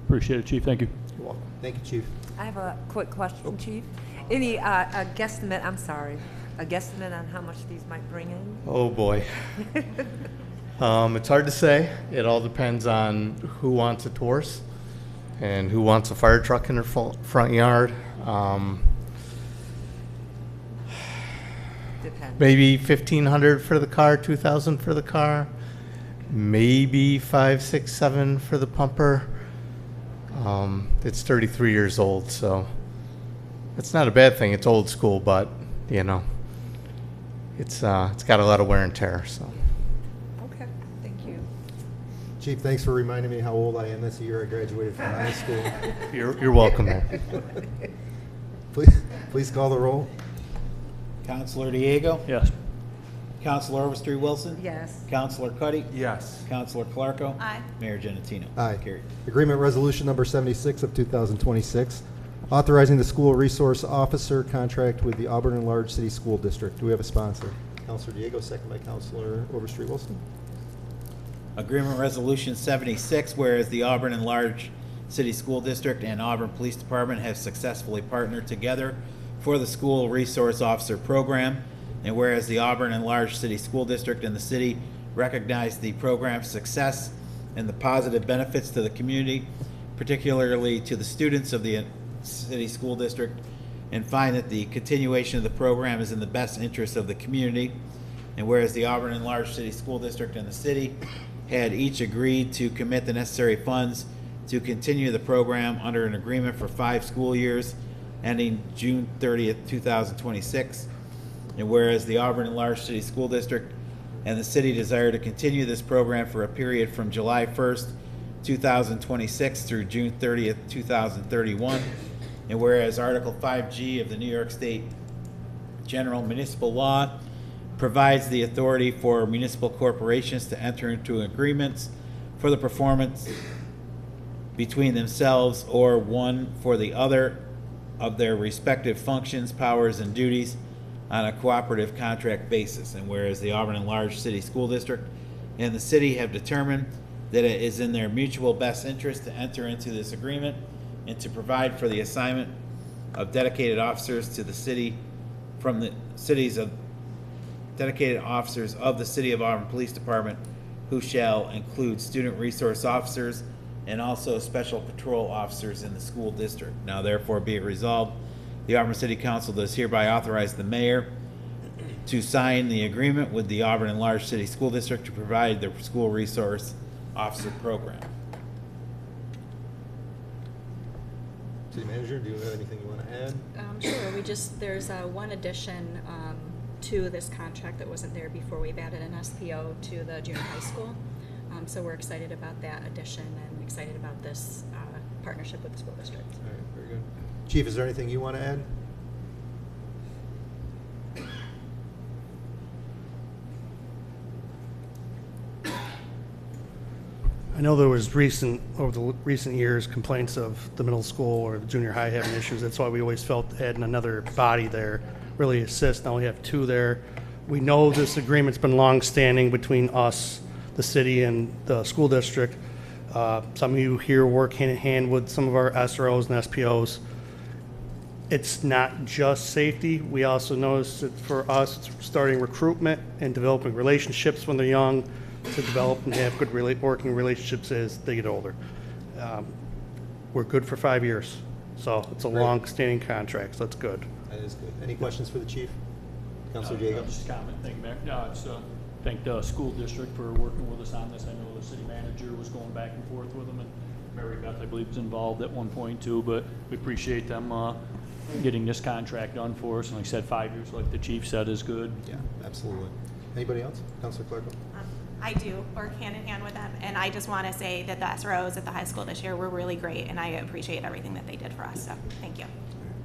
Appreciate it, Chief. Thank you. You're welcome. Thank you, Chief. I have a quick question, Chief. Any a guesstimate? I'm sorry, a guesstimate on how much these might bring in? Oh boy. It's hard to say. It all depends on who wants a Taurus and who wants a fire truck in their front yard. Depends. Maybe 1,500 for the car, 2,000 for the car, maybe 5, 6, 7 for the pumper. It's 33 years old, so it's not a bad thing. It's old school, but you know, it's got a lot of wear and tear. So. Okay, thank you. Chief, thanks for reminding me how old I am. This year I graduated from high school. You're welcome, man. Please call the roll. Counselor Diego? Yes. Counselor Overstreet Wilson? Yes. Counselor Cuddy? Yes. Counselor Clarko? Aye. Mayor Genatino? Aye. Carried. Agreement Resolution Number 76 of 2026, authorizing the school resource officer contract with the Auburn Enlarged City School District. Do we have a sponsor? Counselor Diego, second by Counselor Overstreet Wilson. Agreement Resolution 76, whereas the Auburn Enlarged City School District and Auburn Police Department have successfully partnered together for the School Resource Officer Program, and whereas the Auburn Enlarged City School District and the city recognize the program's success and the positive benefits to the community, particularly to the students of the city school district, and find that the continuation of the program is in the best interest of the community, and whereas the Auburn Enlarged City School District and the city had each agreed to commit the necessary funds to continue the program under an agreement for 5 school years ending June 30th, 2026. And whereas the Auburn Enlarged City School District and the city desire to continue this program for a period from July 1st, 2026 through June 30th, 2031. And whereas Article 5G of the New York State General Municipal Law provides the authority for municipal corporations to enter into agreements for the performance between themselves or one for the other of their respective functions, powers, and duties on a cooperative contract basis. And whereas the Auburn Enlarged City School District and the city have determined that it is in their mutual best interest to enter into this agreement and to provide for the assignment of dedicated officers to the city from the cities of dedicated officers of the City of Auburn Police Department, who shall include student resource officers and also special patrol officers in the school district. Now therefore be it resolved, the Auburn City Council does hereby authorize the mayor to sign the agreement with the Auburn Enlarged City School District to provide the school resource officer program. City Manager, do you have anything you want to add? Sure, there's one addition to this contract that wasn't there before. We've added an SPO to the junior high school. So we're excited about that addition and excited about this partnership with the school district. All right, very good. Chief, is there anything you want to add? I know there was over the recent years, complaints of the middle school or the junior high having issues. That's why we always felt adding another body there really assists. Now we have 2 there. We know this agreement's been long-standing between us, the city, and the school district. Some of you here work hand in hand with some of our SROs and SPOs. It's not just safety. We also notice that for us, it's starting recruitment and developing relationships when they're young, to develop and have good working relationships as they get older. We're good for 5 years, so it's a long-standing contract, so that's good. That is good. Any questions for the chief? Councilor Diego? Just a comment. Thank you, Mayor. Thank the school district for working with us on this. I know the city manager was going back and forth with them, and Mary Beth, I believe, was involved at one point too, but we appreciate them getting this contract done for us. And like I said, 5 years, like the chief said, is good. Yeah, absolutely. Anybody else? Councilor Clarko? I do work hand in hand with them, and I just want to say that the SROs at the high school this year were really great, and I appreciate everything that they did for us, so thank you.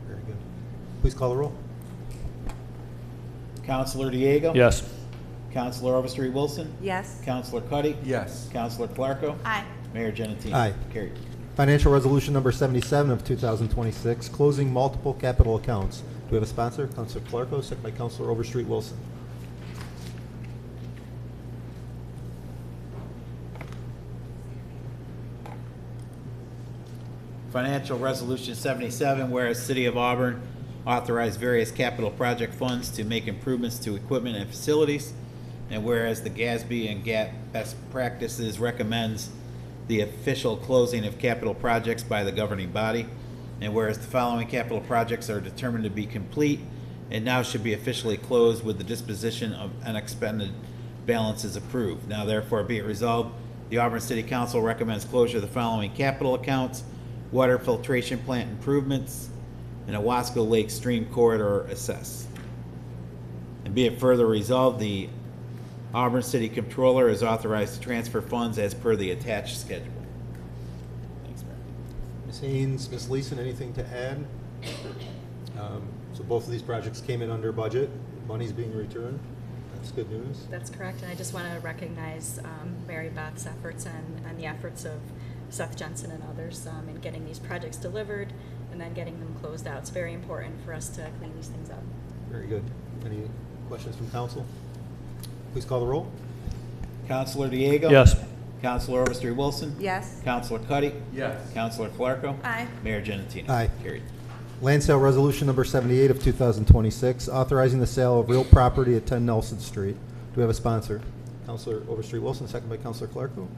Very good. Please call the roll. Counselor Diego? Yes. Counselor Overstreet Wilson? Yes. Counselor Cuddy? Yes. Counselor Clarko? Aye. Mayor Genatino? Aye. Carried. Financial Resolution Number 77 of 2026, closing multiple capital accounts. Do we have a sponsor? Counselor Clarko, second by Counselor Overstreet Wilson. Financial Resolution 77, whereas City of Auburn authorized various capital project funds to make improvements to equipment and facilities, and whereas the GASB and GAP best practices recommends the official closing of capital projects by the governing body, and whereas the following capital projects are determined to be complete and now should be officially closed with the disposition of unexpended balances approved. Now therefore be it resolved, the Auburn City Council recommends closure of the following capital accounts: water filtration plant improvements and a Wasco Lake Stream Corridor assess. And be it further resolved, the Auburn City Controller is authorized to transfer funds as per the attached schedule. Thanks, Mayor. Ms. Haynes, Ms. Leeson, anything to add? So both of these projects came in under budget. Money's being returned. That's good news. That's correct, and I just want to recognize Mary Beth's efforts and the efforts of Seth Jensen and others in getting these projects delivered and then getting them closed out. It's very important for us to clean these things up. Very good. Any questions from council? Please call the roll. Counselor Diego? Yes. Counselor Overstreet Wilson? Yes. Counselor Cuddy? Yes. Counselor Clarko? Aye. Mayor Genatino? Aye. Carried. Land sale resolution number 78 of 2026, authorizing the sale of real property at 10 Nelson Street. Do we have a sponsor? Counselor Overstreet Wilson, second by Counselor Clarko.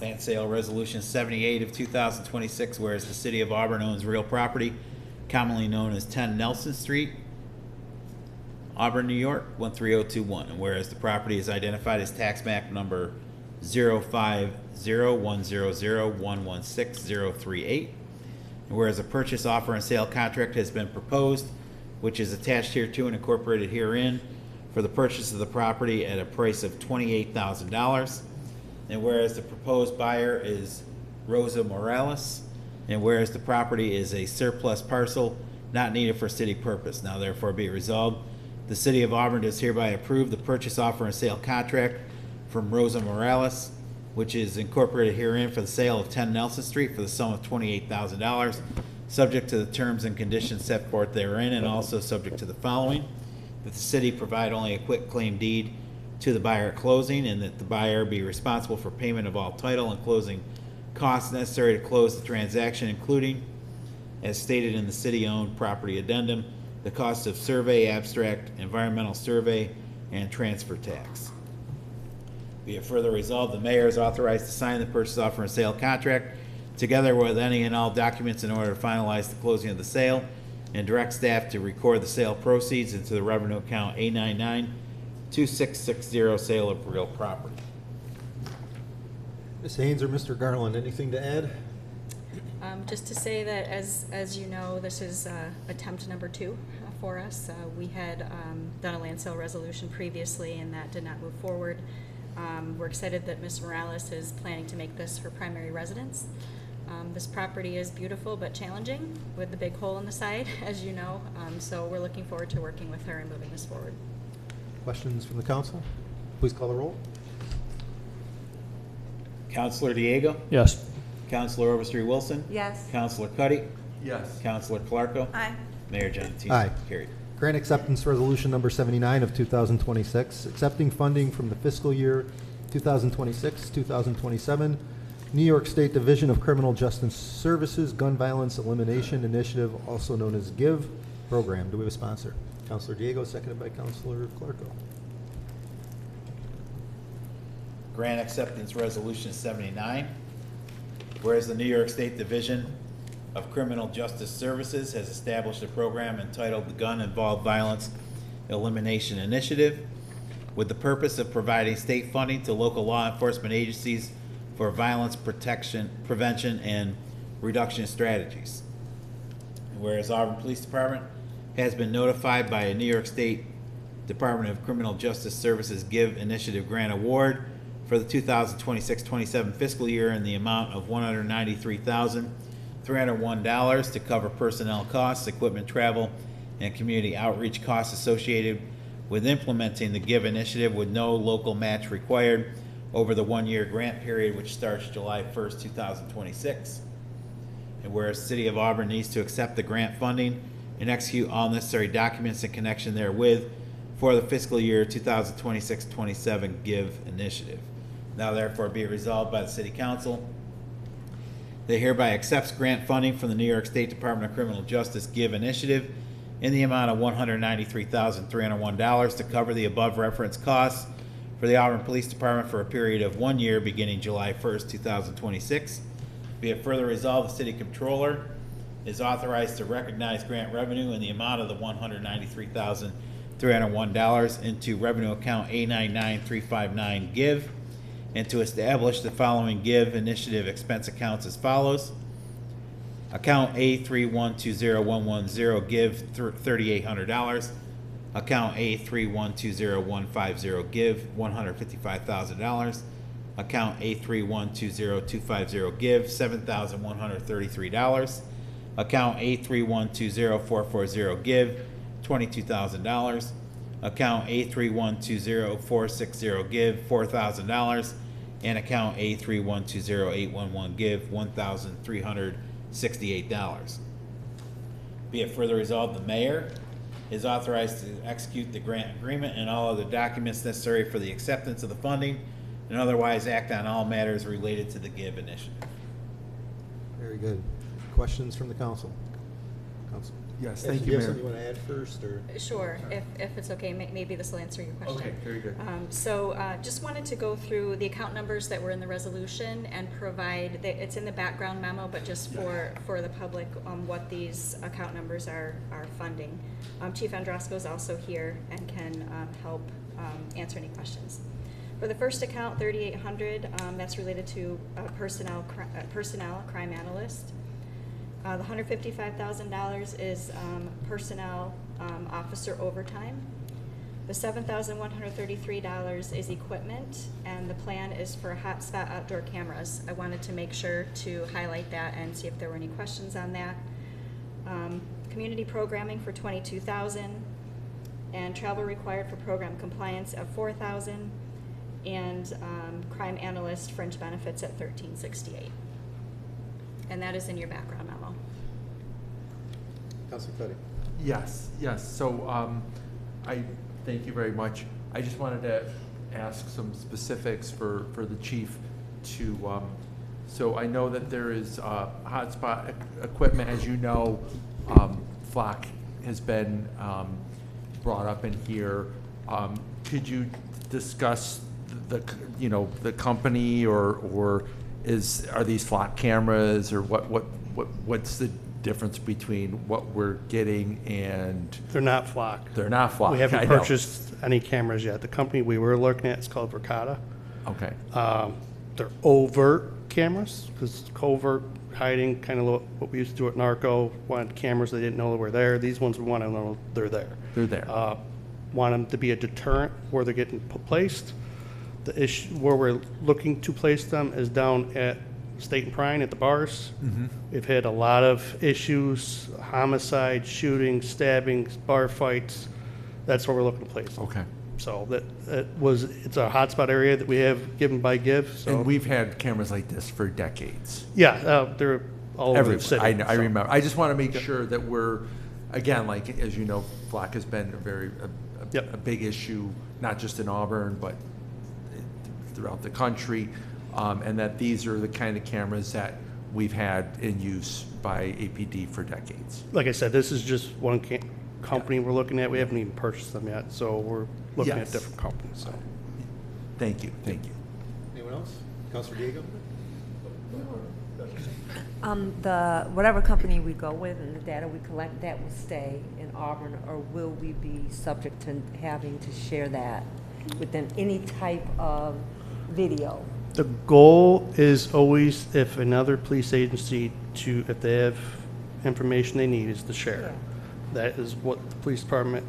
Land sale resolution 78 of 2026, whereas the City of Auburn owns real property commonly known as 10 Nelson Street, Auburn, New York, 13021. And whereas the property is identified as tax map number 0501100116038. And whereas a purchase, offer, and sale contract has been proposed, which is attached hereto and incorporated herein, for the purchase of the property at a price of $28,000. And whereas the proposed buyer is Rosa Morales, and whereas the property is a surplus parcel not needed for city purpose. Now therefore be it resolved, the City of Auburn does hereby approve the purchase, offer, and sale contract from Rosa Morales, which is incorporated herein, for the sale of 10 Nelson Street for the sum of $28,000, subject to the terms and conditions set forth therein, and also subject to the following: that the city provide only a quit claim deed to the buyer at closing, and that the buyer be responsible for payment of all title and closing costs necessary to close the transaction, including, as stated in the city-owned property addendum, the cost of survey, abstract, environmental survey, and transfer tax. Be it further resolved, the mayor is authorized to sign the purchase, offer, and sale contract together with any and all documents in order to finalize the closing of the sale, and direct staff to record the sale proceeds into the revenue account A992660, sale of real property. Ms. Haynes or Mr. Garland, anything to add? Just to say that, as you know, this is attempt number 2 for us. We had done a land sale resolution previously, and that did not move forward. We're excited that Ms. Morales is planning to make this her primary residence. This property is beautiful but challenging with the big hole in the side, as you know. So we're looking forward to working with her and moving this forward. Questions from the council? Please call the roll. Counselor Diego? Yes. Counselor Overstreet Wilson? Yes. Counselor Cuddy? Yes. Counselor Clarko? Aye. Mayor Genatino? Aye. Carried. Grant acceptance resolution number 79 of 2026, accepting funding from the fiscal year 2026-2027 New York State Division of Criminal Justice Services Gun Violence Elimination Initiative, also known as GIVE program. Do we have a sponsor? Counselor Diego, seconded by Counselor Clarko. Grant acceptance resolution 79. Whereas the New York State Division of Criminal Justice Services has established a program entitled the Gun Involved Violence Elimination Initiative, with the purpose of providing state funding to local law enforcement agencies for violence protection, prevention, and reduction strategies. Whereas Auburn Police Department has been notified by a New York State Department of Criminal Justice Services GIVE Initiative Grant Award for the 2026-27 fiscal year in the amount of $193,301 to cover personnel costs, equipment, travel, and community outreach costs associated with implementing the GIVE initiative with no local match required over the one-year grant period, which starts July 1st, 2026. And whereas the City of Auburn needs to accept the grant funding and execute all necessary documents in connection therewith for the fiscal year 2026-27 GIVE initiative. Now therefore be it resolved by the City Council that hereby accepts grant funding from the New York State Department of Criminal Justice GIVE initiative in the amount of $193,301 to cover the above referenced costs for the Auburn Police Department for a period of 1 year beginning July 1st, 2026. Be it further resolved, the City Controller is authorized to recognize grant revenue in the amount of the $193,301 into revenue account A99359 GIVE, and to establish the following GIVE initiative expense accounts as follows. Account A3120110 GIVE $3,800. Account A3120150 GIVE $155,000. Account A3120250 GIVE $7,133. Account A3120440 GIVE $22,000. Account A3120460 GIVE $4,000. And account A3120811 GIVE $1,368. Be it further resolved, the mayor is authorized to execute the grant agreement and all other documents necessary for the acceptance of the funding and otherwise act on all matters related to the GIVE initiative. Very good. Questions from the council? Council? Yes, Yes, thank do you, have Mayor. something you want to add first, or? Sure, if it's okay, maybe this will answer your question. Okay, very good. Just wanted to go through the account numbers that were in the resolution and provide, it's in the background memo, but just for the public, what these account numbers are funding. Chief Androsco is also here and can help answer any questions. For the first account, 3,800, that's related to personnel crime analyst. The $155,000 is personnel officer overtime. The $7,133 is equipment, and the plan is for hotspot outdoor cameras. I wanted to make sure to highlight that and see if there were any questions on that. Community programming for $22,000, and travel required for program compliance of $4,000, and crime analyst fringe benefits at $1,368. And that is in your background memo. Councilor Cuddy. Yes, yes. So I thank you very much. I just wanted to ask some specifics for the chief to, so I know that there is hotspot equipment, as you know, FLOC has been brought up in here. Could you discuss the company or are these FLOC cameras, or what's the difference between what we're getting and? They're not FLOC. They're not FLOC. We haven't I know. purchased any cameras yet. The company we were looking at is called Verkada. Okay. They're overt cameras, because covert hiding, kind of what we used to do at Narco, wanted cameras they didn't know were there. These ones we want to know they're there. They're there. Want them to be a deterrent where they're getting placed. The issue where we're looking to place them is down at State and Prine at the bars. Mm-hmm. We've had a lot of issues, homicide, shootings, stabbings, bar fights. That's where we're looking to place them. Okay. So it's a hotspot area that we have given by GIVE. So And we've had cameras like this for decades. yeah, they're all over the city. I know, I so. remember. I just want to make sure that we're, again, like, as you know, FLOC has been a big issue, not just in Auburn, but throughout the country, and that these are the kind of cameras that we've had in use by APD for decades. Like I said, this is just one company we're looking at. We haven't even purchased them yet, so we're looking Yes. at different companies. So. Thank you, thank you. Anyone else? Councilor Diego? Whatever company we go with and the data we collect, that will stay in Auburn, or will we be subject to having to share that with them, any type of video? The goal is always, if another police agency if they have information they need, is to share. Yeah. That is what the police department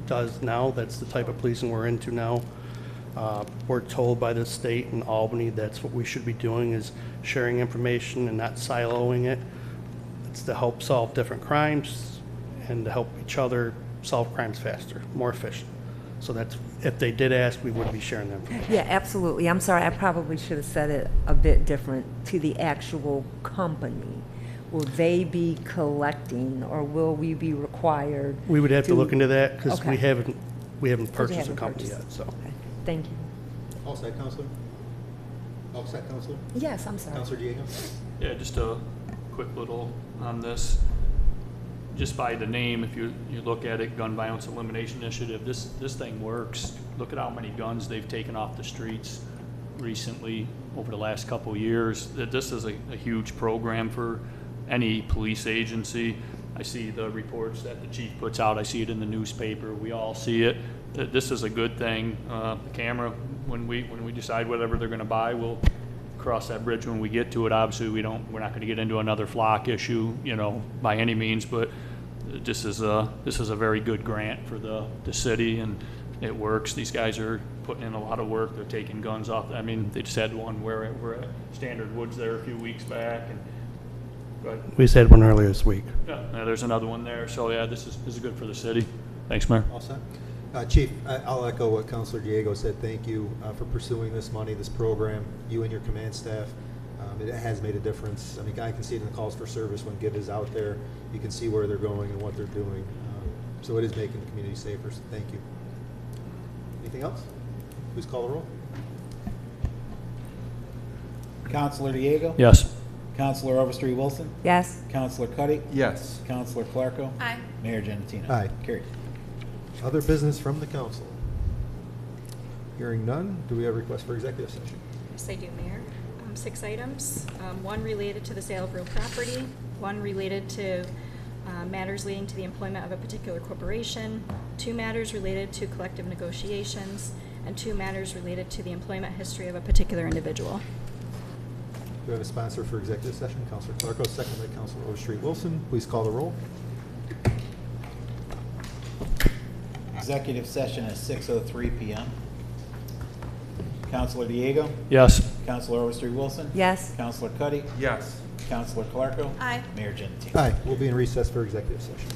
does now. That's the type of policing we're into now. We're told by the state in Albany that's what we should be doing, is sharing information and not siloing it. It's to help solve different crimes and to help each other solve crimes faster, more efficient. So that's, if they did ask, we would be sharing them. Yeah, absolutely. I'm sorry, I probably should have said it a bit different. To the actual company, will they be collecting, or will we be required? We would have to look into that because Okay. we haven't So purchased they a haven't company purchased. yet, so. Okay. Thank you. All set, Counselor? All set, Counselor? Yes, I'm sorry. Counselor Diego? Yeah, just a quick little on this. Just by the name, if you look at it, Gun Violence Elimination Initiative, this thing works. Look at how many guns they've taken off the streets recently over the last couple of years. This is a huge program for any police agency. I see the reports that the chief puts out. I see it in the newspaper. We all see it. This is a good thing. The camera, when we decide whatever they're going to buy, we'll cross that bridge when we get to it. Obviously, we're not going to get into another flock issue, by any means. But this is a very good grant for the city, and it works. These guys are putting in a lot of work. They're taking guns off. I mean, they just had one where we're at Standard Woods there a few weeks back, and We just had one earlier this week. yeah, there's another one there. So yeah, this is good for the city. Thanks, Mayor. All set? Chief, I'll echo what Counselor Diego said. Thank you for pursuing this money, this program, you and your command staff. It has made a difference. I mean, I can see it in the calls for service when GIV is out there. You can see where they're going and what they're doing. So it is making the community safer, so thank you. Anything else? Please call the roll. Counselor Diego? Yes. Counselor Overstreet Wilson? Yes. Counselor Cuddy? Yes. Counselor Clarko? Aye. Mayor Genatino? Aye. Carried. Other business from the council? Hearing none, do we have requests for executive session? Yes, I do, Mayor. 6 items. One related to the sale of real property, one related to matters leading to the employment of a particular corporation, 2 matters related to collective negotiations, and 2 matters related to the employment history of a particular individual. Do we have a sponsor for executive session? Counselor Clarko, second by Counselor Overstreet Wilson. Please call the roll. Executive session at 6:03 PM. Counselor Diego? Yes. Counselor Overstreet Wilson? Yes. Counselor Cuddy? Yes. Counselor Clarko? Aye. Mayor Genatino? Aye, we'll be in recess for executive session.